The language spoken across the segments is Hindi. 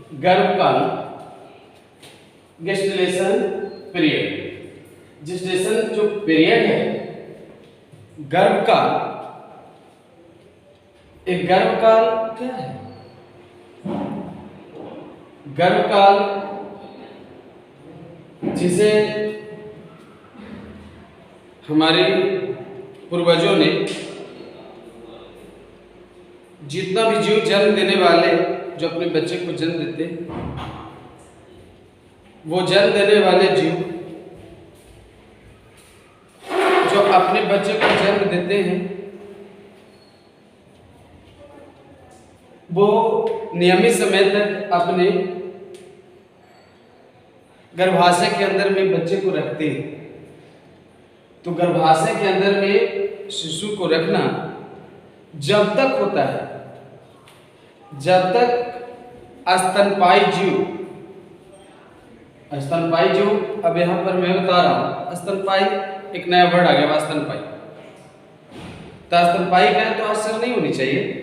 गर्भकाल, गेस्टेशन पीरियड। जेस्टेशन जो पीरियड है, गर्भकाल, एक गर्भकाल क्या है? गर्भकाल जिसे हमारे पूर्वजों ने, जितना भी जीव जन्म देने वाले जो अपने बच्चे को जन्म देते, वो जन्म देने वाले जीव जो अपने बच्चे को जन्म देते हैं, वो नियमित समय तक अपने गर्भाशय के अंदर में बच्चे को रखते हैं। तो गर्भाशय के अंदर में शिशु को रखना जब तक होता है, जब तक स्तनपायी जीव, स्तनपायी जीव, अब यहां पर मैं बता रहा हूं, स्तनपायी एक नया वर्ड आ गया, स्तनपायी। तो स्तनपायी का तो आश्चर्य नहीं होनी चाहिए।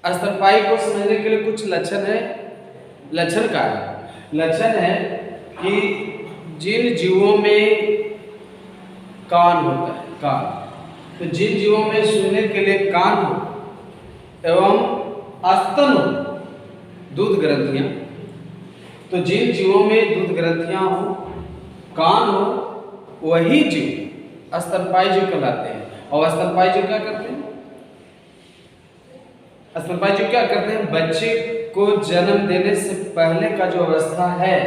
स्तनपायी को समझने के लिए कुछ लक्षण है। लक्षण का है, लक्षण है कि जिन जीवों में कान होता है, कान, तो जिन जीवों में सुनने के लिए कान हो एवं स्तन हो, दूध ग्रंथियां, तो जिन जीवों में दूध ग्रंथियां हो, कान हो, वही जीव स्तनपायी जीव कहलाते हैं। और स्तनपायी जीव क्या करते हैं? स्तनपायी जीव क्या करते हैं? बच्चे को जन्म देने से पहले का जो अवस्था है,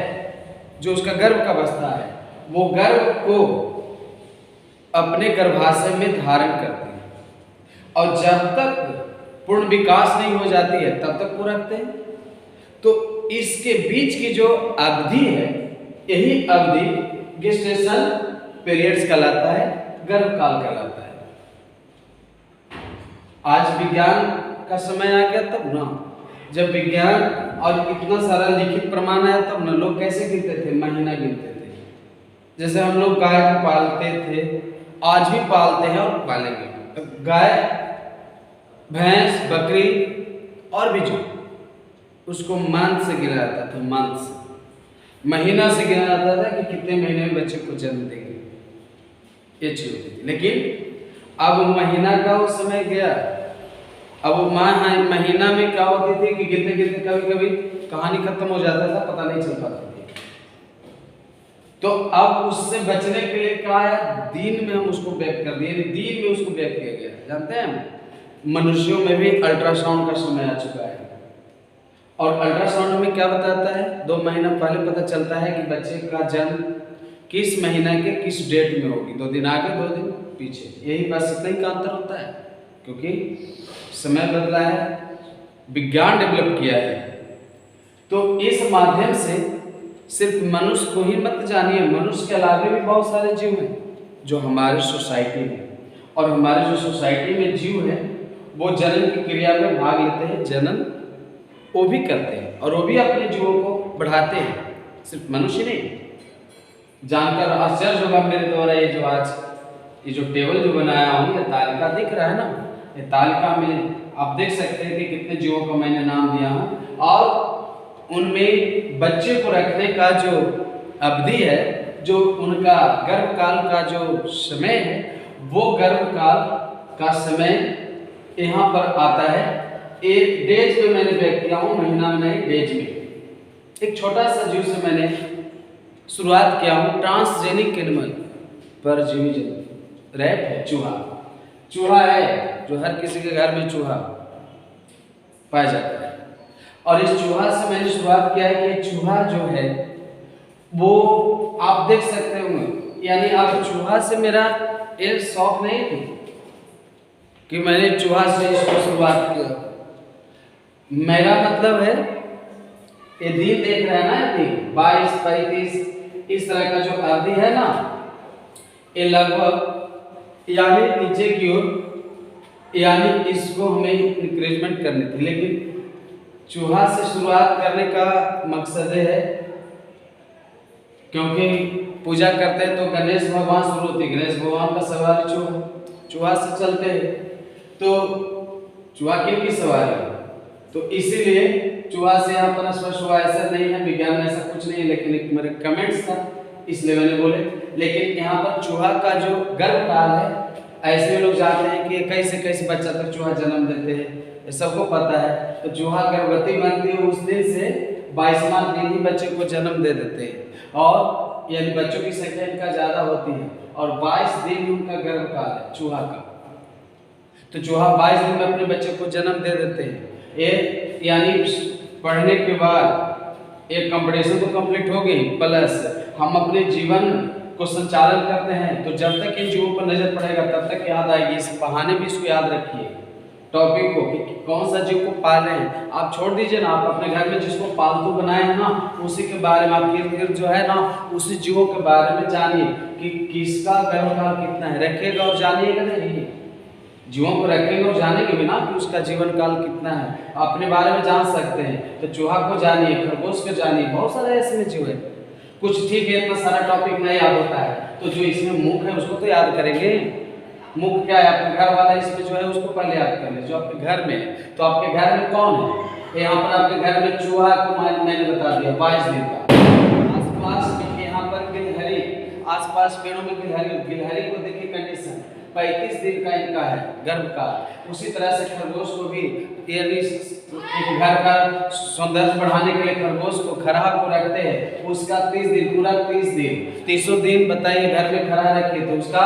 जो उसका गर्भ का अवस्था है, वो गर्भ को अपने गर्भाशय में धारण करते हैं और जब तक पूर्ण विकास नहीं हो जाती है तब तक वो रखते हैं। तो इसके बीच की जो अवधि है, यही अवधि गेस्टेशन पीरियड्स कहलाता है, गर्भकाल कहलाता है। आज विज्ञान का समय आ गया तब ना, जब विज्ञान और इतना सारा लिखित प्रमाण आया तब ना लोग कैसे गिनते थे? महीना गिनते थे। जैसे हम लोग गाय को पालते थे, आज भी पालते हैं और पालेंगे। गाय, भैंस, बकरी और भी जो, उसको मंथ से गिना जाता था, मंथ से, महीना से गिना जाता था कि कितने महीने में बच्चे को जन्म देंगे, ये चीज होती थी। लेकिन अब महीना का वो समय गया। अब महीना में क्या होती थी कि गिनते गिनते कभी कभी कहानी खत्म हो जाता था, पता नहीं चल पाती थी। तो अब उससे बचने के लिए क्या है? दिन में हम उसको बैक कर दिए, दिन में उसको बैक किया गया। जानते हैं मनुष्यों में भी अल्ट्रासाउंड का समय आ चुका है, और अल्ट्रासाउंड में क्या बताता है? 2 महीना पहले पता चलता है कि बच्चे का जन्म किस महीना के किस डेट में होगी, 2 दिन आगे 2 दिन पीछे, यही बस इतना ही का अंतर होता है। क्योंकि समय बदला है, विज्ञान डेवलप किया है। तो इस माध्यम से सिर्फ मनुष्य को ही मत जानिए, मनुष्य के अलावा भी बहुत सारे जीव हैं जो हमारे सोसाइटी में, और हमारे जो सोसाइटी में जीव हैं वो जन्म की क्रिया में भाग लेते हैं, जन्म वो भी करते हैं और वो भी अपने जीवों को बढ़ाते हैं, सिर्फ मनुष्य नहीं। जानकर आश्चर्य होगा मेरे द्वारा ये जो आज ये जो टेबल जो बनाया हूँ, ये तालिका दिख रहा है ना, ये तालिका में आप देख सकते हैं कि कितने जीवों को मैंने नाम दिया हूँ, और उनमें बच्चे को रखने का जो अवधि है, जो उनका गर्भकाल का जो समय है, वो गर्भकाल का समय यहाँ पर आता है। एक डेज में मैंने व्यक्त किया हूँ, महीना में नहीं, डेज में। एक छोटा सा जीव से मैंने शुरुआत किया हूँ, ट्रांसजेनिक एनिमल, परजीवी जंतु, रैट है, चूहा। चूहा है जो हर किसी के घर में चूहा पाया जाता है, और इस चूहा से मैंने शुरुआत किया है कि चूहा जो है वो आप देख सकते होंगे, यानी अब चूहा से मेरा ये शौक नहीं थी कि मैंने चूहा से इसको शुरुआत किया। मेरा मतलब है ये दिन देख रहे हैं ना, ये 22, 35 इस तरह का जो अवधि है ना, ये लगभग यानी नीचे की ओर, यानी इसको हमें इंक्रीजमेंट करनी थी। लेकिन चूहा से शुरुआत करने का मकसद है क्योंकि पूजा करते हैं तो गणेश भगवान शुरू होती है, गणेश भगवान का सवारी चूहा से चलते हैं। तो चूहा क्यों की सवारी? तो तो इसीलिए चूहा से यहाँ पर स्पष्ट हुआ, ऐसा नहीं है विज्ञान में ऐसा कुछ नहीं है, लेकिन एक मेरे कमेंट्स था इसलिए मैंने बोले। लेकिन यहाँ पर चूहा का जो गर्भकाल है, ऐसे भी लोग जानते हैं कि 21 से 21 बच्चा तक चूहा जन्म देते हैं, ये सबको पता है। तो चूहा गर्भवती बनती है उस दिन से 22वां दिन ही बच्चे को जन्म दे देते हैं, और यानी बच्चों की संख्या इनका ज्यादा होती है, और 22 दिन उनका गर्भकाल है चूहा का। तो चूहा 22 दिन में अपने बच्चे को जन्म दे देते हैं। ये यानी पढ़ने के बाद एक कंपटीशन तो कंप्लीट हो गई, प्लस हम अपने जीवन को संचालन करते हैं। तो जब तक इन जीवों पर नजर पड़ेगा तब तक याद आएगी, इस बहाने भी इसको याद रखिए टॉपिक को कि कौन सा जीव को पाल रहे हैं। आप छोड़ दीजिए ना, आप अपने घर में जिसको पालतू बनाए हैं ना, उसी के बारे में आप इर्द गिर्द जो है ना, उसी जीवों के बारे में जानिए कि किसका गर्भकाल कितना है, रखिएगा और जानिएगा नहीं। जीवों को रखेंगे और जानेंगे भी ना कि उसका जीवन काल कितना है, अपने बारे में जान सकते हैं। तो चूहा को जानिए, खरगोश को जानिए, बहुत सारे ऐसे में जीव है। कुछ ठीक है, इतना सारा टॉपिक नहीं याद होता है, तो जो इसमें मुख है उसको तो याद करेंगे। मुख क्या है, आपके घर वाला इसमें जो है उसको पहले याद कर ले, जो आपके घर में। तो आपके घर में कौन है, यहाँ पर आपके घर में चूहा को मैंने बता दिया 22 दिन का। आसपास में यहाँ पर गिलहरी, आसपास पेड़ों में गिलहरी को देखिए कंडीशन 35 दिन का इनका है गर्भकाल। उसी तरह से खरगोश को भी यानी एक घर का सौंदर्य बढ़ाने के लिए खरगोश को खरहा को रखते हैं, उसका 30 दिन, पूरा 30 दिन, 30 दिन बताइए घर में खरहा रखिए तो उसका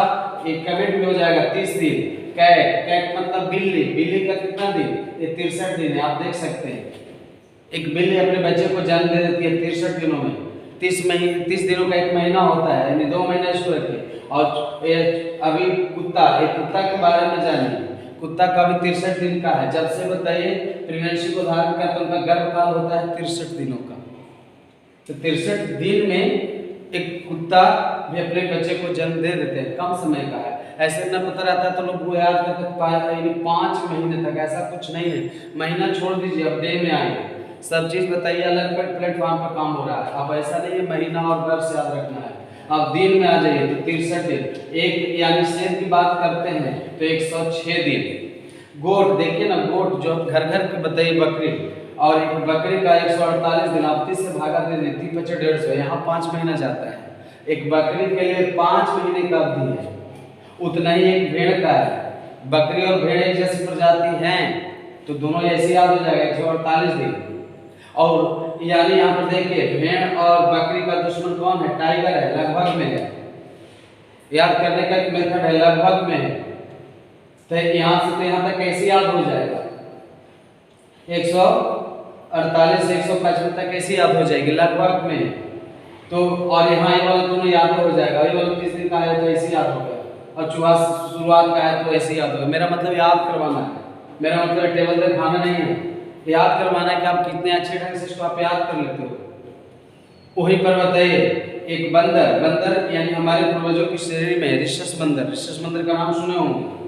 एक कमेंट भी हो जाएगा 30 दिन। कैट मतलब बिल्ली, बिल्ली का कितना दिन, ये 63 दिन है। आप देख सकते हैं एक बिल्ली अपने बच्चे को जन्म दे देती है 63 दिनों में। 30 दिनों का एक महीना होता है, यानी 2 महीना इसको रखिए। और अभी कुत्ता, एक कुत्ता के बारे में जानिए, कुत्ता का भी 63 दिन का है। जब से बताइए प्रेगनेंसी को धारण करते हैं, उनका गर्भकाल होता है 63 दिनों का। तो 63 दिन में एक कुत्ता भी अपने बच्चे को जन्म दे देते हैं, कम समय का है। ऐसे न पता रहता है तो लोग वो याद करते 5 महीने तक, ऐसा कुछ नहीं है। महीना छोड़ दीजिए, अब डे में आएंगे, सब चीज बताइए अलग अलग प्लेटफॉर्म पर काम हो रहा है। अब ऐसा नहीं है महीना और वर्ष याद रखना है, अब दिन में आ जाइए तो 63 दिन। एक यानी शेर की बात करते हैं तो 106 दिन। गोट देखिए ना, गोट जो घर घर की बताइए बकरी, और एक बकरी का 148 दिन। आप 30 से भागा दे दें 30 25 150, यहाँ 5 महीना जाता है। एक बकरी के लिए 5 महीने का अवधि है, उतना ही एक भेड़ का है। बकरी और भेड़ एक जैसी प्रजाति हैं तो दोनों ऐसे याद हो जाएगा 148 दिन। और यानी यहाँ पर देखिए भेड़ और बकरी का दुश्मन कौन है, टाइगर है, लगभग में है। याद करने का एक मेथड है, लगभग में है। तो यहाँ से तो यहाँ तक कैसे याद हो जाएगा, 148 से 155 तक कैसे याद हो जाएगी, लगभग में। तो और यहाँ ये वाला दोनों याद हो जाएगा, ये वाला 30 दिन का है तो ऐसे याद हो गया, और चूहा शुरुआत का है तो ऐसे याद हो गया। मेरा मतलब याद करवाना है, मेरा मतलब टेबल पे खाना नहीं है, याद करवाना है कि आप कितने अच्छे ढंग से इसको आप याद कर लेते हो। वहीं पर बताइए एक बंदर, बंदर यानी हमारे पूर्वजों की श्रेणी में रिशस बंदर, रिशस बंदर का नाम सुने होंगे।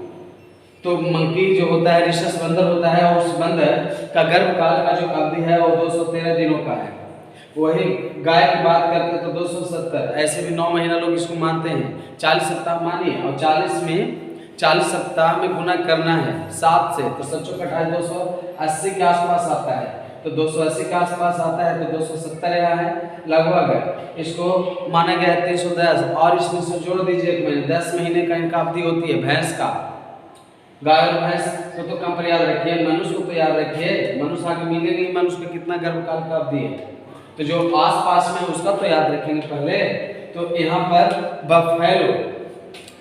तो मंकी जो होता है रिशस बंदर होता है, और उस बंदर का गर्भकाल का जो अवधि है वो 213 दिनों का है। वही गाय की बात करते हैं तो 270, ऐसे भी 9 महीना लोग इसको मानते हैं। 40 सप्ताह मानिए, और 40 सप्ताह में गुना करना है 7 से, तो 7 का 280 के आसपास आता है। तो 280 के आसपास आता है तो 270 यहाँ है लगभग, इसको माना गया है 310। और इसमें से जोड़ दीजिए 1 महीने, 10 महीने का इनका अवधि होती है भैंस का। गाय और भैंस को तो कम पर याद रखिए, मनुष्य को तो याद रखिए, मनुष्य आगे मिले नहीं, मनुष्य का कितना गर्भकाल का अवधि है, तो जो आसपास में उसका तो याद रखेंगे पहले। तो यहाँ पर बफेलो,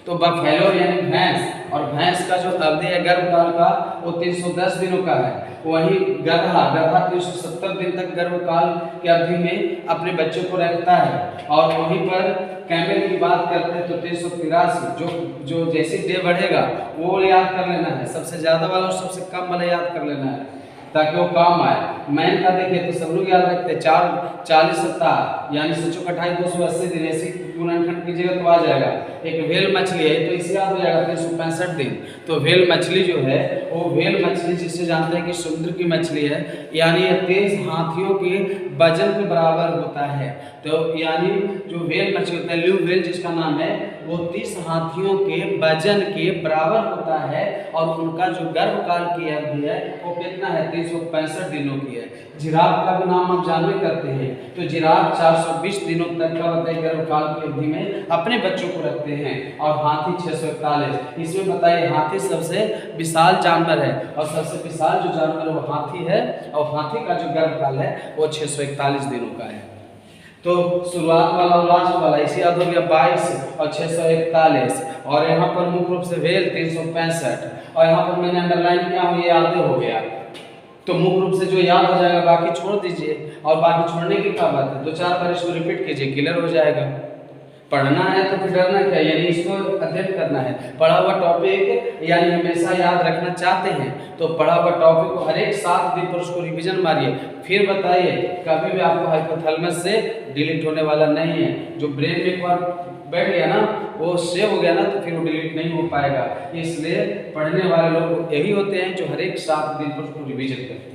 तो बफेलो यानी भैंस, और भैंस का जो अवधि है गर्भकाल का वो 310 दिनों का है। वहीं गधा 370 दिन तक गर्भकाल की अवधि में अपने बच्चों को रखता है। और वहीं पर कैमल की बात करते हैं तो 383, जो जैसे डे बढ़ेगा वो याद कर लेना है, सबसे ज्यादा वाला और सबसे कम वाला याद कर लेना है ताकि वो काम आए। मैन का देखिए तो सब लोग याद रखते हैं 40 सप्ताह यानी 7 का 280 दिन, ऐसे गुणनखंड कीजिएगा तो आ जाएगा। एक व्हेल मछली है तो इसे याद हो जाएगा 365 दिन। तो व्हेल मछली जो है वो व्हेल मछली जिसे जानते हैं कि समुद्र की मछली है, यानी यह 23 हाथियों के वजन के बराबर होता है। तो यानी जो व्हेल मछली होता है, ल्यू व्हेल जिसका नाम है, वो 30 हाथियों के वजन के बराबर होता है और उनका जो गर्भकाल की अवधि है वो कितना है, 365 दिनों की है। जिराफ का भी नाम आप जानते करते हैं, तो जिराफ 420 दिनों तक का बताइए गर्भकाल की अवधि में अपने बच्चों को रखते हैं, और हाथी 641। इसमें बताइए हाथी सबसे विशाल जानवर है, और सबसे विशाल जो जानवर है वो हाथी है, और हाथी का जो गर्भकाल है वो 641 दिनों का है। तो शुरुआत वाला और लास्ट वाला इसी याद हो गया 22 और 641, और यहाँ पर मुख्य रूप से वेल 365, और यहाँ पर मैंने अंडरलाइन किया हूँ, ये याद हो गया। तो मुख्य रूप से जो याद हो जाएगा बाकी छोड़ दीजिए, और बाकी छोड़ने की क्या बात है, 2-4 बार इसको रिपीट कीजिए, क्लियर हो जाएगा। पढ़ना है तो फिर डरना क्या, यानी इसको अध्ययन करना है। पढ़ा हुआ टॉपिक यानी हमेशा याद रखना चाहते हैं तो पढ़ा हुआ टॉपिक को हर एक 7 दिन पर उसको रिवीजन मारिए, फिर बताइए, कभी भी आपको हाइपोथैलेमस से डिलीट होने वाला नहीं है। जो ब्रेन में एक बार बैठ गया ना, वो सेव हो गया ना, तो फिर वो डिलीट नहीं हो पाएगा। इसलिए पढ़ने वाले लोग यही होते हैं जो हर एक 7 दिन पर उसको रिवीजन करते हैं,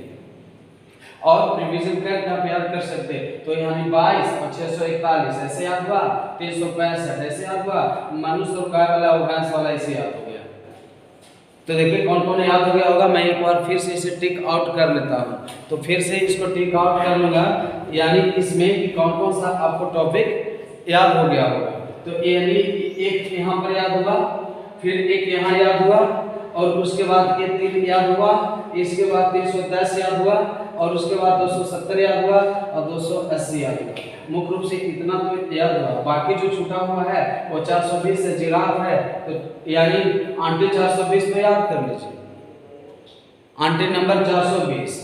और रिवीजन करके आप याद कर सकते हैं। तो यानी 22 और 641 ऐसे याद हुआ, 365 ऐसे याद हुआ, मनुष्य और गाय वाला और भैंस वाला ऐसे याद हो गया। तो देखिए कौन कौन याद हो गया होगा। मैं एक बार फिर से इसे टिक आउट कर लेता हूँ, तो फिर से इसको टिक आउट कर लूँगा, यानी इसमें कि कौन कौन सा आपको टॉपिक याद हो गया होगा। तो यानी एक यहाँ पर याद हुआ, फिर एक यहाँ याद हुआ, और उसके बाद ये 3 याद हुआ, इसके बाद 310 याद हुआ, और उसके बाद 270 याद हुआ, और 280 याद हुआ। मुख्य रूप से इतना तो याद हुआ, बाकी जो छूटा हुआ है वो 420 से जिराफ है, तो यानी आंटी 420 तो याद कर लीजिए, आंटी नंबर 420,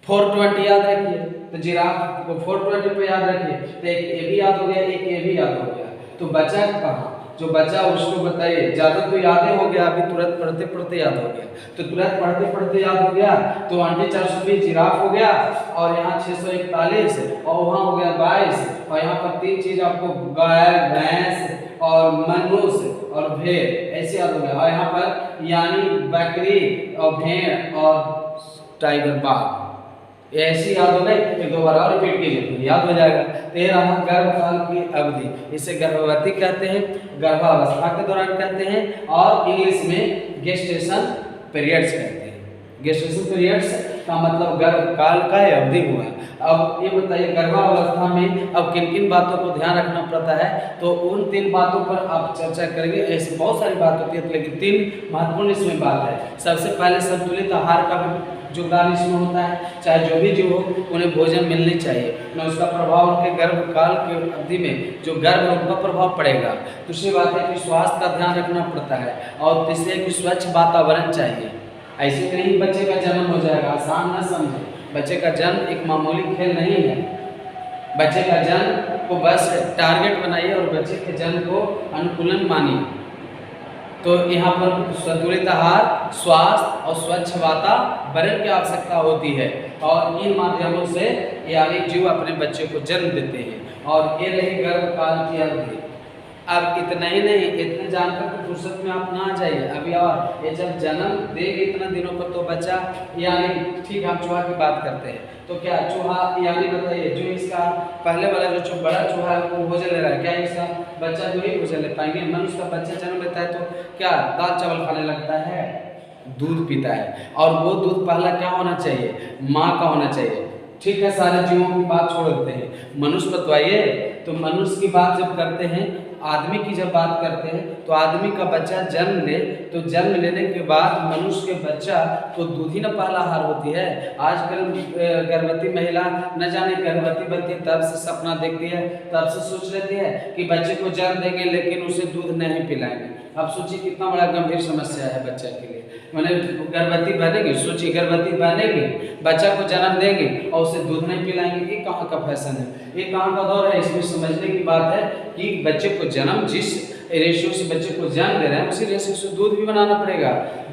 420 याद रखिए, तो जिराफ को 420 पे याद रखिए, तो एक ये भी याद हो गया, एक ये भी याद हो गया। तो बचा कहाँ, जो बचा उसको बताइए। ज़्यादा तो यादें हो गया, अभी तुरंत पढ़ते पढ़ते याद हो गया, तो तुरंत पढ़ते पढ़ते याद हो गया। तो आंटी 420 जिराफ हो गया, और यहाँ 641, और वहाँ हो गया 22, और यहाँ पर 3 चीज़ आपको गाय, भैंस और मनुष्य और भेड़ ऐसे याद हो गया, और यहाँ पर यानी बकरी और भेड़ और टाइगर बाघ ऐसी याद हो गई। फिर दोबारा और रिपीट कीजिए, याद हो जाएगा। 13 गर्भकाल की अवधि, इसे गर्भवती कहते हैं, गर्भावस्था के दौरान कहते हैं, और इंग्लिश में गेस्टेशन पीरियड्स कहते हैं। गेस्टेशन पीरियड्स का मतलब गर्भकाल का अवधि हुआ। अब ये बताइए गर्भावस्था में अब किन किन बातों को ध्यान रखना पड़ता है, तो उन 3 बातों पर आप चर्चा करेंगे। ऐसी बहुत सारी बात होती है, लेकिन 3 महत्वपूर्ण इसमें बात है। सबसे पहले संतुलित आहार का योगदान इसमें होता है, चाहे जो भी जीव हो उन्हें भोजन मिलनी चाहिए, न उसका प्रभाव उनके गर्भकाल की अवधि में जो गर्भ है उनका प्रभाव पड़ेगा। दूसरी बात है कि स्वास्थ्य का ध्यान रखना पड़ता है, और तीसरे कि स्वच्छ वातावरण चाहिए। ऐसे नहीं बच्चे का जन्म हो जाएगा, आसान न समझे। बच्चे का जन्म एक मामूली खेल नहीं है। बच्चे का जन्म को बस टारगेट बनाइए और बच्चे के जन्म को अनुकूलन मानिए। तो यहाँ पर संतुलित आहार, स्वास्थ्य और स्वच्छ वातावरण की आवश्यकता होती है, और इन माध्यमों से यानी जीव अपने बच्चे को जन्म देते हैं। और ये रही गर्भकाल की अवधि। अब इतना ही नहीं, इतने जानकर तो फुर्सत में आप ना आ जाइए अभी, और ये जब जन्म देगी इतना दिनों पर तो बच्चा यानी ठीक, हम चूहा की बात करते हैं, तो क्या चूहा यानी बताइए जो इसका पहले वाला जो बड़ा चूहा है वो भोजन ले रहा है, क्या इसका बच्चा जो ही भोजन ले पाएंगे? मनुष्य का बच्चा जन्म लेता है तो क्या दाल चावल खाने लगता है, दूध पीता है, और वो दूध पहला क्या होना चाहिए? माँ का होना चाहिए। ठीक है, सारे जीवों की बात छोड़ देते हैं, मनुष्य पर तो आइए। तो मनुष्य की बात जब करते हैं, आदमी की जब बात करते हैं, तो आदमी का बच्चा जन्म ले, तो जन्म लेने के बाद मनुष्य के बच्चा तो दूध ही न पहला आहार होती है। आजकल गर्भवती महिला न जाने गर्भवती बनती है तब से सपना देखती है, तब से सोच लेती है कि बच्चे को जन्म देंगे लेकिन उसे दूध नहीं पिलाएंगे। अब सोचिए कितना बड़ा गंभीर समस्या है बच्चा के लिए। मैंने गर्भवती बनेगी, सोचिए गर्भवती बनेगी, बच्चा को जन्म देंगे और उसे दूध नहीं पिलाएंगे, ये कहाँ का फैशन है, ये कहाँ का दौर है? इसमें समझने की बात है कि बच्चे को जन्म जिस रेशियो से बच्चे को जन्म दे रहे हैं उसी रेशियो से दूध भी बनाना पड़ेगा,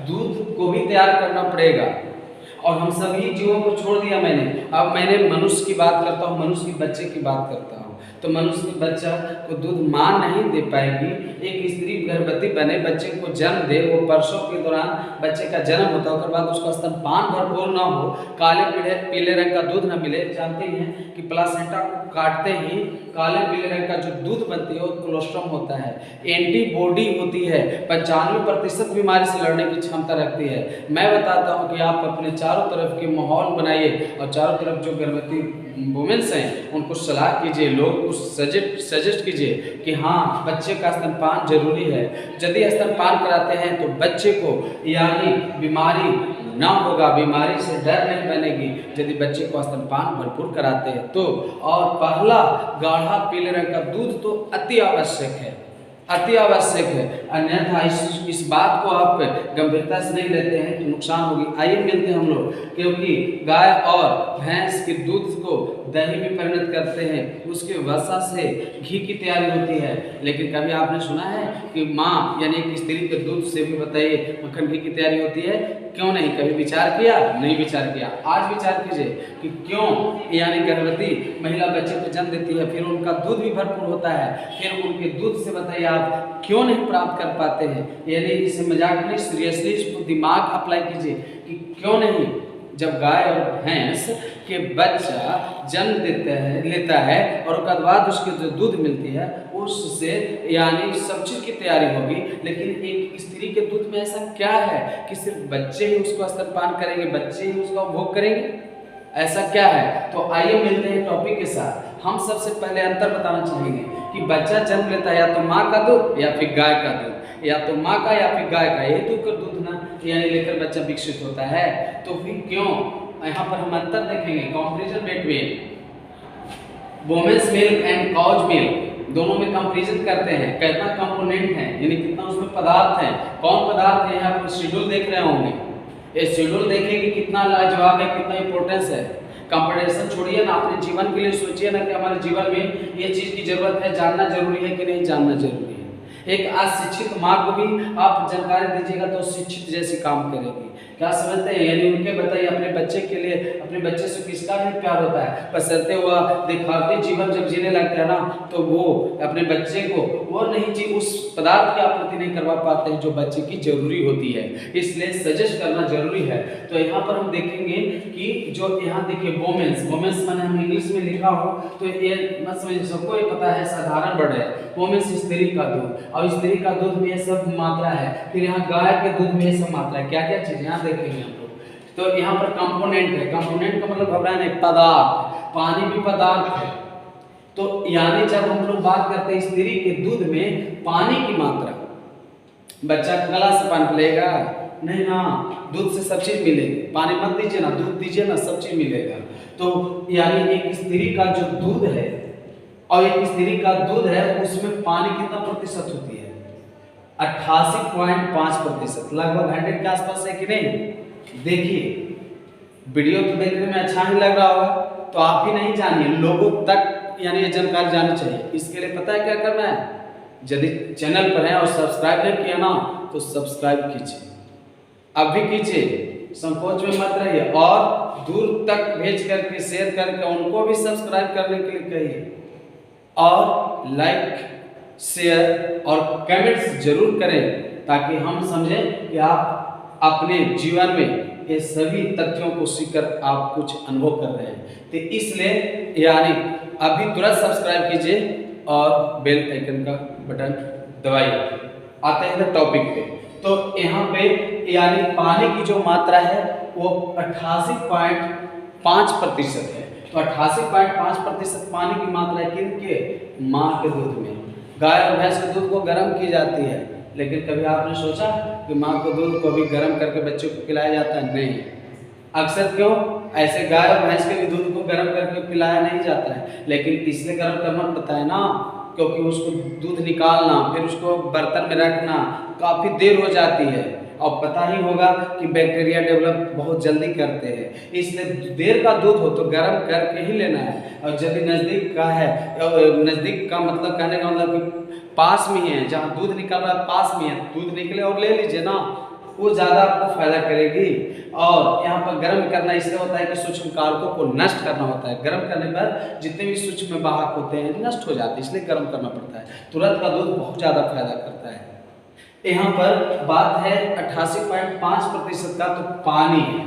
दूध को भी तैयार करना पड़ेगा। और हम सभी जीवों को छोड़ दिया मैंने, अब मैंने मनुष्य की बात करता हूँ, मनुष्य के बच्चे की बात करता हूँ। तो मनुष्य बच्चा को दूध माँ नहीं दे पाएगी। एक स्त्री गर्भवती बने, बच्चे को जन्म दे, वो प्रसव के दौरान बच्चे का जन्म होता है, उसके बाद उसका स्तनपान भरपूर ना हो, काले पीले रंग का दूध न मिले। जानते हैं कि प्लासेंटा को काटते ही काले पीले रंग का जो दूध बनती है वो कोलोस्ट्रम होता है, एंटीबॉडी होती है, 95% बीमारी से लड़ने की क्षमता रखती है। मैं बताता हूँ कि आप अपने चारों तरफ के माहौल बनाइए और चारों तरफ जो गर्भवती वुमेन्स हैं उनको सलाह कीजिए, लोग को सजेस्ट कीजिए कि हाँ बच्चे का स्तनपान जरूरी है। यदि स्तनपान कराते हैं तो बच्चे को यानी बीमारी ना होगा, बीमारी से डर नहीं बनेगी यदि बच्चे को स्तनपान भरपूर कराते हैं तो। और पहला गाढ़ा पीले रंग का दूध तो अति आवश्यक है, अति आवश्यक है, अन्यथा इस बात को आप गंभीरता से नहीं लेते हैं तो नुकसान होगी। आइए मिलते हैं हम लोग, क्योंकि गाय और भैंस के दूध को दही में परिणत करते हैं, उसके वसा से घी की तैयारी होती है। लेकिन कभी आपने सुना है कि माँ यानी एक स्त्री के दूध से भी बताइए मक्खन घी की तैयारी होती है? क्यों नहीं? कभी विचार किया? नहीं विचार किया। आज विचार कीजिए कि क्यों यानी गर्भवती महिला बच्चे को जन्म देती है, फिर उनका दूध भी भरपूर होता है, फिर उनके दूध से बताइए आप क्यों नहीं प्राप्त कर पाते हैं? यानी इसे मजाक नहीं, सीरियसली इसको दिमाग अप्लाई कीजिए कि क्यों नहीं। जब गाय और भैंस के बच्चा जन्म लेता है और उसके बाद उसके जो दूध मिलती है उससे यानी सब चीज़ की तैयारी होगी। लेकिन एक स्त्री के दूध में ऐसा क्या है कि सिर्फ बच्चे ही उसको स्तनपान करेंगे, बच्चे ही उसका उपभोग करेंगे? ऐसा क्या है? तो आइए मिलते हैं टॉपिक के साथ। हम सबसे पहले अंतर बताना चाहेंगे कि बच्चा जन्म लेता है या तो माँ का दूध या फिर गाय का दूध, या तो माँ का या फिर गाय का, ये तो दूध ना यानी लेकर बच्चा विकसित होता है। तो फिर क्यों यहाँ पर हम अंतर देखेंगे, comparison between women's milk and cow's milk, दोनों में कंपैरिजन करते हैं। कितना कंपोनेंट है यानी कितना उसमें पदार्थ है, कौन पदार्थ है, यहाँ पर शेड्यूल देख रहे होंगे। ये शेड्यूल देखेंगे कितना लाजवाब है, कितना इंपॉर्टेंस है। कंपैरिजन छोड़िए ना, अपने जीवन के लिए सोचिए ना कि हमारे जीवन में ये चीज़ की जरूरत है, जानना जरूरी है कि नहीं जानना जरूरी है। एक अशिक्षित माँ को भी आप जानकारी दीजिएगा तो शिक्षित जैसी काम करेगी। क्या समझते हैं? यानी उनके बताइए अपने बच्चे के लिए, अपने बच्चे से किसका भी प्यार होता है, बसरते हुआ दिखावटी जीवन जब जीने लगता है ना तो वो अपने बच्चे को वो नहीं जी उस पदार्थ की आपूर्ति नहीं करवा पाते हैं जो बच्चे की जरूरी होती है, इसलिए सजेस्ट करना जरूरी है। तो यहाँ पर हम देखेंगे कि जो यहाँ देखिए वोमेन्स मैंने हम इंग्लिश में लिखा हो तो ये मत समझिए, सबको ये पता है, साधारण वर्ड है। वोमेन्स स्त्री का दूध, और स्त्री का दूध में ये सब मात्रा है, फिर यहाँ गाय के दूध में ये सब मात्रा है। क्या क्या चीज़ यहाँ देखेंगे हम लोग। तो यहाँ पर कंपोनेंट है, कंपोनेंट का मतलब घबराना नहीं, पदार्थ, पानी भी पदार्थ है। तो यानी जब हम लोग बात करते हैं स्त्री के दूध में पानी की मात्रा, बच्चा गलास से पानी पिलेगा नहीं ना, दूध से सब चीज मिलेगी। पानी मत दीजिए ना, दूध दीजिए ना, सब चीज मिलेगा। तो यानी एक स्त्री का जो दूध है और एक स्त्री का दूध है उसमें पानी कितना प्रतिशत होती है? 88.5%, लगभग 100 के आसपास है कि नहीं? देखिए वीडियो तो देखने में अच्छा ही लग रहा होगा, तो आप ही नहीं जानिए, लोगों तक यानी ये जानकारी जानी चाहिए। इसके लिए पता है क्या करना है? यदि चैनल पर है और सब्सक्राइब नहीं किया ना तो सब्सक्राइब कीजिए, अभी कीजिए, संकोच में मत रहिए, और दूर तक भेज करके शेयर करके उनको भी सब्सक्राइब करने के लिए कहिए, और लाइक शेयर और कमेंट्स जरूर करें ताकि हम समझें कि आप अपने जीवन में ये सभी तथ्यों को सीखकर आप कुछ अनुभव कर रहे हैं। तो इसलिए यानी अभी तुरंत सब्सक्राइब कीजिए और बेल आइकन का बटन दबाइए। आते हैं टॉपिक पे। तो यहाँ पे यानी पानी की जो मात्रा है वो 88.5% है। तो 88.5% पानी की मात्रा है किनके? माँ के दूध में। गाय और भैंस के दूध को गर्म की जाती है, लेकिन कभी आपने सोचा कि माँ के दूध को भी गर्म करके बच्चों को पिलाया जाता है? नहीं। अक्सर क्यों ऐसे गाय और भैंस के भी दूध को गर्म करके पिलाया नहीं जाता है, लेकिन इसलिए गर्म करना पड़ता है ना क्योंकि उसको दूध निकालना फिर उसको बर्तन में रखना काफ़ी देर हो जाती है, और पता ही होगा कि बैक्टीरिया डेवलप बहुत जल्दी करते हैं, इसलिए देर का दूध हो तो गर्म करके ही लेना है। और यदि नज़दीक का है, नज़दीक का मतलब कहने का मतलब कि पास में ही है, जहाँ दूध निकल रहा है पास में है, दूध निकले और ले लीजिए ना, वो ज़्यादा आपको फायदा करेगी। और यहाँ पर गर्म करना इसलिए होता है कि सूक्ष्म कारकों को नष्ट करना होता है। गर्म करने पर जितने भी सूक्ष्म वाहक होते हैं नष्ट हो जाते हैं, इसलिए गर्म करना पड़ता है। तुरंत का दूध बहुत ज़्यादा फायदा करता है। यहाँ पर बात है 88.5% का, तो पानी है।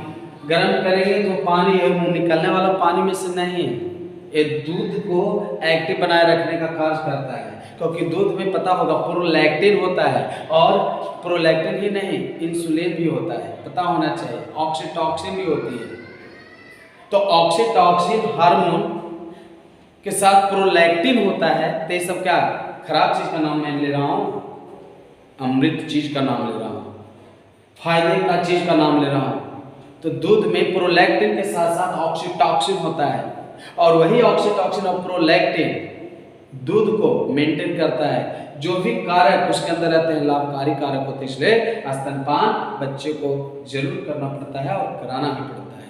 गर्म करेंगे तो पानी है, निकलने वाला पानी में से नहीं है। ये दूध को एक्टिव बनाए रखने का कार्य करता है, क्योंकि दूध में पता होगा प्रोलैक्टिन होता है, और प्रोलैक्टिन ही नहीं इंसुलिन भी होता है, पता होना चाहिए। ऑक्सीटॉक्सिन भी होती है। तो ऑक्सीटॉक्सिन हार्मोन के साथ प्रोलैक्टिन होता है। तो ये सब क्या खराब चीज का नाम मैं ले रहा हूँ? अमृत चीज का नाम ले रहा हूँ, फायदे का चीज का नाम ले रहा हूँ। तो दूध में प्रोलैक्टिन के साथ साथ ऑक्सीटॉक्सिन होता है, और वही ऑक्सीटॉक्सिन और प्रोलैक्टिन दूध को मेंटेन करता है। जो भी कारक उसके अंदर रहते हैं लाभकारी कारक होते हैं, इसलिए स्तनपान बच्चे को जरूर करना पड़ता है और कराना भी पड़ता है।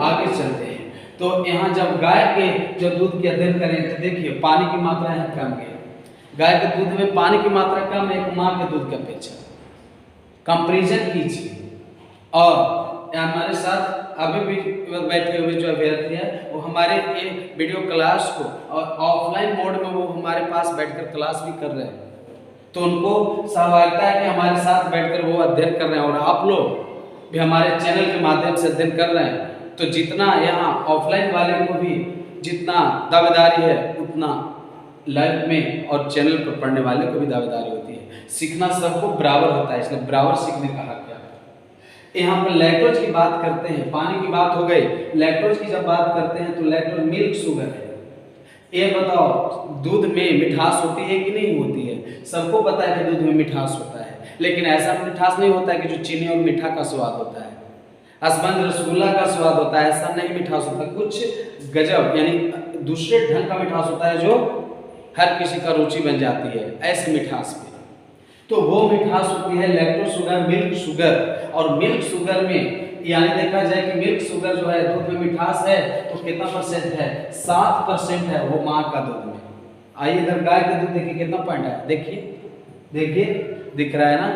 आगे चलते हैं। तो यहाँ जब गाय के जब दूध की अध्ययन करें तो देखिए पानी की मात्रा यहाँ कम है। गाय के दूध में पानी की मात्रा कम है माँ के दूध की अपेक्षा। कंपेरिजन कीजिए। और हमारे साथ अभी भी बैठे हुए जो अभ्यर्थी है वो हमारे ये वीडियो क्लास को और ऑफलाइन मोड में वो हमारे पास बैठकर क्लास भी कर रहे हैं, तो उनको सहभागिता है कि हमारे साथ बैठकर वो अध्ययन कर रहे हैं। और आप लोग भी हमारे चैनल के माध्यम से अध्ययन कर रहे हैं। तो जितना यहाँ ऑफलाइन वाले को भी जितना दावेदारी है उतना लाइव में और चैनल पर पढ़ने वाले को भी दावेदारी होती है। सीखना सबको बराबर होता है, इसलिए बराबर सीखने का हक है। यहाँ पर लैक्टोज की बात करते हैं, पानी की बात हो गई, लैक्टोज की जब बात करते हैं तो लैक्टोज मिल्क शुगर है। ये बताओ दूध में मिठास होती है कि नहीं होती है? सबको पता है कि दूध में मिठास होता है, लेकिन ऐसा मिठास नहीं होता है कि जो चीनी और मीठा का स्वाद होता है, स्पंज रसगुल्ला का स्वाद होता है, ऐसा नहीं मिठास होता। कुछ गजब यानी दूसरे ढंग का मिठास होता है जो हर किसी का रुचि बन जाती है ऐसे मिठास में। तो वो मिठास होती है लैक्टोज शुगर, मिल्क शुगर। और मिल्क शुगर में यानी देखा जाए कि मिल्क शुगर जो है दूध में मिठास है तो कितना परसेंट है? 7% है वो माँ का दूध में। आइए इधर गाय का दूध देखिए कितना पॉइंट है, देखिए दिख रहा है ना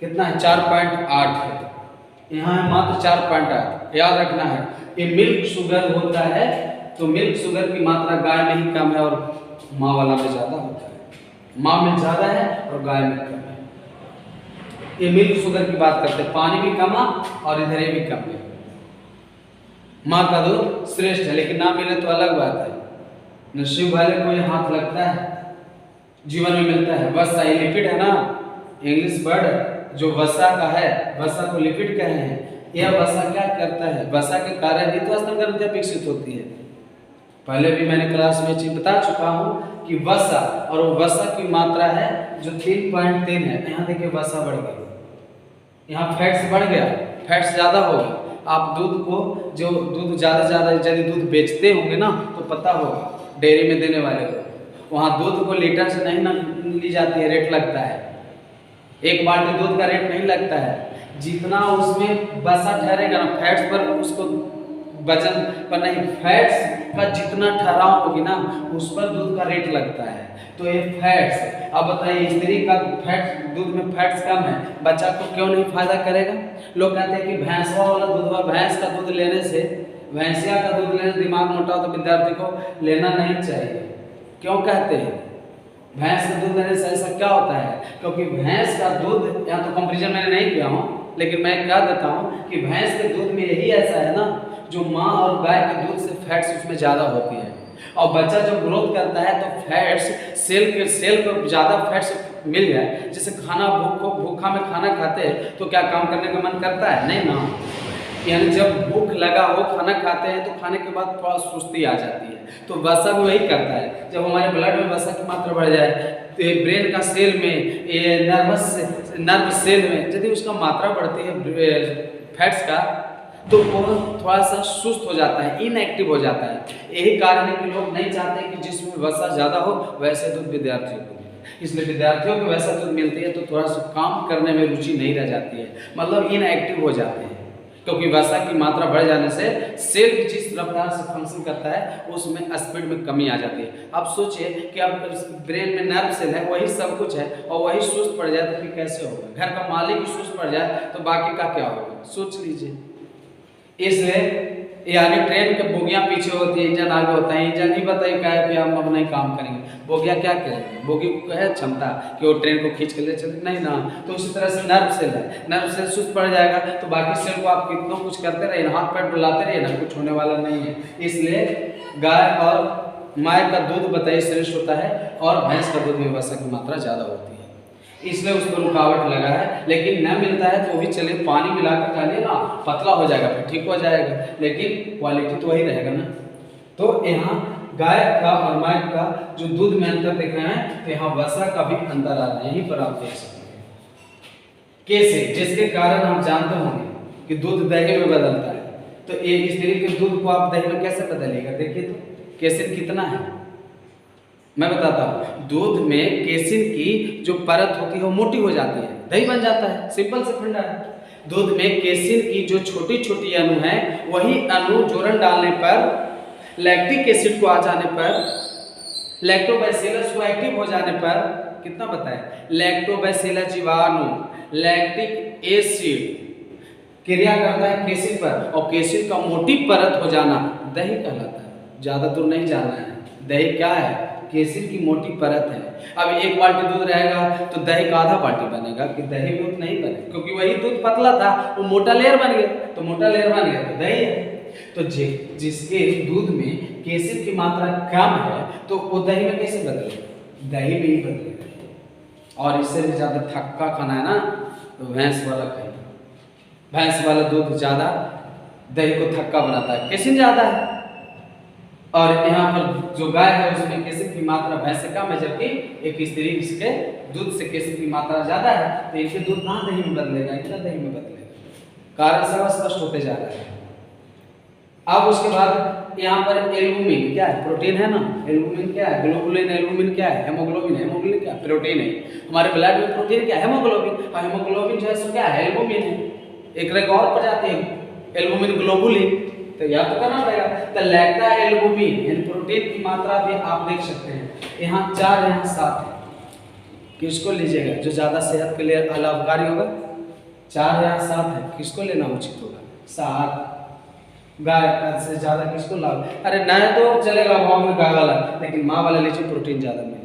कितना है? 4.8 है। यहाँ है मात्र 4.8। याद रखना है ये मिल्क शुगर होता है। तो मिल्क शुगर की मात्रा गाय में ही कम है और माँ वाला में ज्यादा होता है। माँ में ज्यादा है और गाय में कम है। ये मिल्क शुगर की बात करते हैं। पानी भी कम और इधर ये भी कम है। माँ का दूध श्रेष्ठ है, लेकिन ना मिले तो अलग बात है। नसीब वाले को ये हाथ लगता है, जीवन में मिलता है। वसा ये लिपिड है ना, इंग्लिश वर्ड जो वसा का है, वसा को लिपिड कहे हैं। यह वसा क्या करता है? वसा के कारण ही तो स्तन ग्रंथियां विकसित होती है। पहले भी मैंने क्लास में चीज बता चुका हूँ कि वसा, और वो वसा की मात्रा है जो 3.3 है। यहाँ देखिए वसा बढ़ गया, यहाँ फैट्स बढ़ गया, फैट्स ज़्यादा हो गया। आप दूध को जो दूध ज़्यादा यदि दूध बेचते होंगे ना तो पता होगा डेयरी में देने वाले को, वहाँ दूध को लीटर से नहीं ना ली जाती है, रेट लगता है। एक बाल्टी दूध का रेट नहीं लगता है, जितना उसमें वसा ठहरेगा ना फैट्स पर, उसको वजन पर नहीं, फैट्स का जितना ठहराव होगी ना उस पर दूध का रेट लगता है। तो ये फैट्स, अब बताइए स्त्री का फैट्स, दूध में फैट्स कम है, बच्चा को क्यों नहीं फायदा करेगा? लोग कहते हैं कि भैंसवा वाला दूध, भैंस का दूध लेने से, भैंसिया का दूध लेने से दिमाग मोटा हो तो विद्यार्थी को लेना नहीं चाहिए। क्यों कहते हैं? भैंस का दूध लेने से ऐसा क्या होता है? क्योंकि भैंस का दूध, यहाँ तो कंपेरिजन मैंने नहीं किया हूँ लेकिन मैं कह देता हूँ कि भैंस के दूध में यही ऐसा है ना, जो माँ और गाय के दूध से फैट्स उसमें ज़्यादा होती है। और बच्चा जब ग्रोथ करता है तो फैट्स सेल को ज़्यादा फैट्स मिल जाए। जैसे खाना भूखा में खाना खाते हैं तो क्या काम करने का मन करता है? नहीं ना। यानी जब भूख लगा हो खाना खाते हैं तो खाने के बाद थोड़ा सुस्ती आ जाती है। तो वसा भी वही करता है। जब हमारे ब्लड में वसा की मात्रा बढ़ जाए तो ये ब्रेन का सेल में, ये नर्व सेल में यदि उसका मात्रा बढ़ती है फैट्स का, तो वो थोड़ा सा सुस्त हो जाता है, इनएक्टिव हो जाता है। यही कारण है कि लोग नहीं चाहते कि जिसमें वसा ज़्यादा हो वैसे दूध विद्यार्थियों को मिले। इसलिए विद्यार्थियों को वैसा दूध मिलती है तो थोड़ा सा काम करने में रुचि नहीं रह जाती है, मतलब इनएक्टिव हो जाते हैं। क्योंकि वसा की मात्रा बढ़ जाने से सेल की जिस रफ्तार से फंक्शन करता है उसमें स्पीड में कमी आ जाती है। अब सोचिए कि अब ब्रेन में नर्व सेल है, वही सब कुछ है, और वही सुस्त पड़ जाए तो फिर कैसे होगा? घर का मालिक ही सुस्त पड़ जाए तो बाकी का क्या होगा? सोच लीजिए। इसलिए यानी ट्रेन के बोगियां पीछे होती है, इंजन आगे होता है। इंजन ही बताइए क्या है कि हम अब नहीं काम करेंगे, बोगियां क्या करेंगे? बोगी को है क्षमता कि वो ट्रेन को खींच के ले चले? नहीं ना। तो उसी तरह से नर्व सेल है, नर्व सेल सुस्त पड़ जाएगा तो बाकी सेल को आप कितना कुछ करते रहिए, हाथ पैर डुलाते रहिए ना, कुछ होने वाला नहीं है। इसलिए गाय और माय का दूध बताइए श्रेष्ठ होता है, और भैंस का दूध में वसा की मात्रा ज़्यादा होती है। इसलिए उसको रुकावट लगा है, लेकिन न मिलता है तो भी चलिए, पानी मिलाकर खा लिए ना, पतला हो जाएगा, फिर ठीक हो जाएगा, लेकिन क्वालिटी तो वही रहेगा ना। तो यहाँ गाय का और माय का जो दूध में अंतर देख रहे हैं, तो यहाँ वसा का भी अंतर आ रहा है, यहीं पर आप देख सकते हैं। कैसे? जिसके कारण हम जानते होंगे कि दूध दही में बदलता है, तो एक स्त्री के दूध को आप दही में कैसे बदलिएगा? देखिए तो केसिन कितना है, मैं बताता हूँ। दूध में केसिन की जो परत होती है वो मोटी हो जाती है, दही बन जाता है, सिंपल से फंडा है। दूध में केसिन की जो छोटी छोटी अणु है, वही अणु जोड़न डालने पर, लैक्टिक एसिड को आ जाने पर, लैक्टोबैसिलस को एक्टिव हो जाने पर, कितना बताएं, लैक्टोबैसिलस जीवाणु लैक्टिक एसिड क्रिया करता है केसिन पर, और केसिन का मोटी परत हो जाना दही कहलाता है। ज्यादा दूर नहीं जाना है। दही क्या है? केसिन की मोटी परत है। अब एक बाल्टी दूध रहेगा तो दही का आधा बाल्टी बनेगा, कि दही दूध नहीं बने, क्योंकि वही दूध पतला था, वो मोटा लेयर बन गया, तो मोटा लेयर बन गया तो दही है। तो जिसके दूध में केसिन की मात्रा कम है तो वो दही में कैसे बदलेगा? दही में ही बदलेगा। और इससे भी ज्यादा थक्का खाना है ना, तो भैंस वाला खाइए। भैंस वाला दूध ज्यादा दही को थक्का बनाता है, केसिन ज्यादा है। और यहाँ पर जो गाय है उसमें केसिन की मात्रा भैंस से कम है, जबकि एक स्त्री इसके दूध से केसिन की मात्रा ज्यादा है, तो इसके दूध कहाँ दही में बदलेगा? इतना दही में बदलेगा। कारण सब स्पष्ट होते जा रहा है। अब उसके बाद यहाँ पर एल्बुमिन क्या है? प्रोटीन है ना। एल्बुमिन क्या है? ग्लोबुलिन। एल्बुमिन क्या है? हेमोग्लोबिन। हेमोग्लोबिन क्या? प्रोटीन है। हमारे ब्लड में प्रोटीन क्या है? हेमोग्लोबिन। और हेमोग्लोबिन जो है सो क्या है? एल्बुमिन है। एक और प्रजाति है एल्बुमिन ग्लोबुलिन, तो याद तो करना पड़ेगा। तो लैक्टा एल्बुमिन यानी प्रोटीन की मात्रा भी आप देख सकते हैं, यहाँ 4 यहाँ 7 है। किसको लीजिएगा जो ज्यादा सेहत के लिए लाभकारी होगा? 4 यहाँ 7 है, किसको लेना उचित होगा? 7। गाय से ज्यादा किसको लाभ? अरे नया तो चलेगा गाँव में गाय वाला, लेकिन माँ वाला लीजिए प्रोटीन ज्यादा मिलेगी।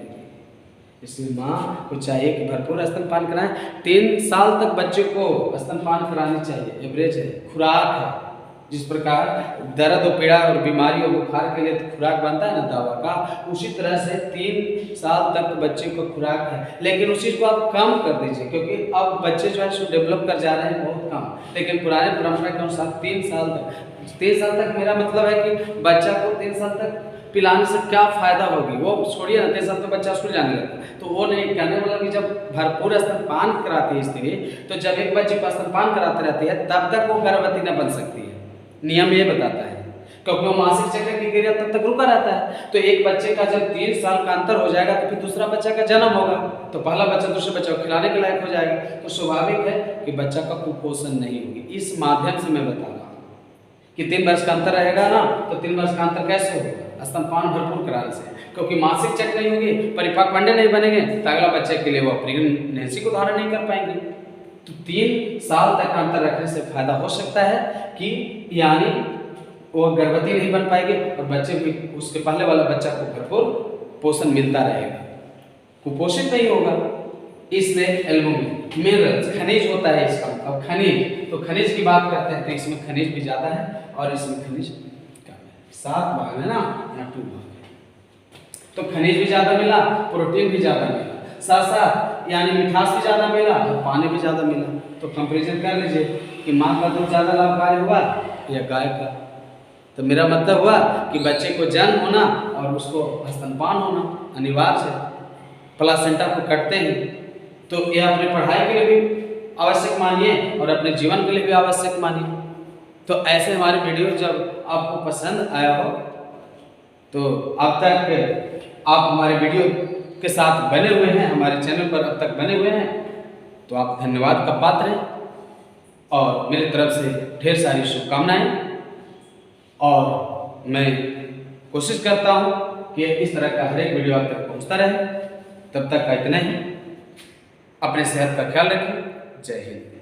इसलिए माँ को चाहिए कि भरपूर स्तनपान कराएं। 3 साल तक बच्चे को स्तनपान करानी चाहिए, एवरेज है, खुराक है। जिस प्रकार दर्द और पीड़ा और बीमारी और बुखार के लिए खुराक बनता है ना दवा का, उसी तरह से 3 साल तक बच्चे को खुराक है। लेकिन उस चीज़ को आप कम कर दीजिए, क्योंकि अब बच्चे जो है सो डेवलप कर जा रहे हैं बहुत कम, लेकिन पुराने परंपरा के अनुसार 3 साल तक। 3 साल तक मेरा मतलब है कि बच्चा को 3 साल तक पिलाने से क्या फायदा होगी, वो छोड़िए ना। 3 साल तक बच्चा स्कूल जाने लगता, तो वो नहीं कहने वाला कि जब भरपूर स्तनपान कराती है स्त्री, तो जब एक बच्चे को स्तनपान कराते रहती है तब तक वो गर्भवती न बन सकती है। नियम ये बताता है, क्योंकि वो मासिक चक्र की क्रिया तब तक रुका रहता है। तो एक बच्चे का जब 3 साल का अंतर हो जाएगा तो फिर दूसरा बच्चा का जन्म होगा, तो पहला बच्चा दूसरे बच्चे को खिलाने के लायक हो जाएगा, तो स्वाभाविक है कि बच्चा का कुपोषण नहीं होगी। इस माध्यम से मैं बता रहा हूँ कि 3 वर्ष का अंतर रहेगा ना, तो 3 वर्ष का अंतर कैसे होगा? स्तनपान भरपूर कराने से, क्योंकि मासिक चक्र नहीं होगी, परिपक्व अंडे नहीं बनेंगे, तो अगला बच्चे के लिए वो प्रेगनेंसी को धारण नहीं कर पाएंगे। तो 3 साल तक अंतर रखने से फायदा हो सकता है कि यानी वो गर्भवती नहीं बन पाएगी और बच्चे भी उसके पहले वाला बच्चा को भरपूर पोषण मिलता रहेगा, कुपोषित नहीं होगा। इसलिए एल्बुमिन मिनरल्स खनिज होता है इसका। अब खनिज, तो खनिज की बात करते हैं तो इसमें खनिज भी ज़्यादा है और इसमें खनिज कम है। 7 भाग है ना, यहाँ 2 भाग है, तो खनिज भी ज़्यादा मिला, प्रोटीन भी ज़्यादा मिला, साथ साथ यानी मिठास भी ज़्यादा मिला और पानी भी ज़्यादा मिला। तो कंपेरिजन कर लीजिए कि माँ का दूध ज़्यादा लाभकारी हुआ या गाय का। तो मेरा मतलब हुआ कि बच्चे को जन्म होना और उसको स्तनपान होना अनिवार्य है, प्लासेंटा को कटते हैं, तो यह अपनी पढ़ाई के लिए भी आवश्यक मानिए और अपने जीवन के लिए भी आवश्यक मानिए। तो ऐसे हमारे वीडियो जब आपको पसंद आया हो तो अब तक आप हमारे वीडियो के साथ बने हुए हैं, हमारे चैनल पर अब तक बने हुए हैं, तो आप धन्यवाद का पात्र हैं। और मेरी तरफ से ढेर सारी शुभकामनाएं। और मैं कोशिश करता हूँ कि इस तरह का हर एक वीडियो आप तक पहुँचता रहे। तब तक का इतना ही। अपने सेहत का ख्याल रखें। जय हिंद।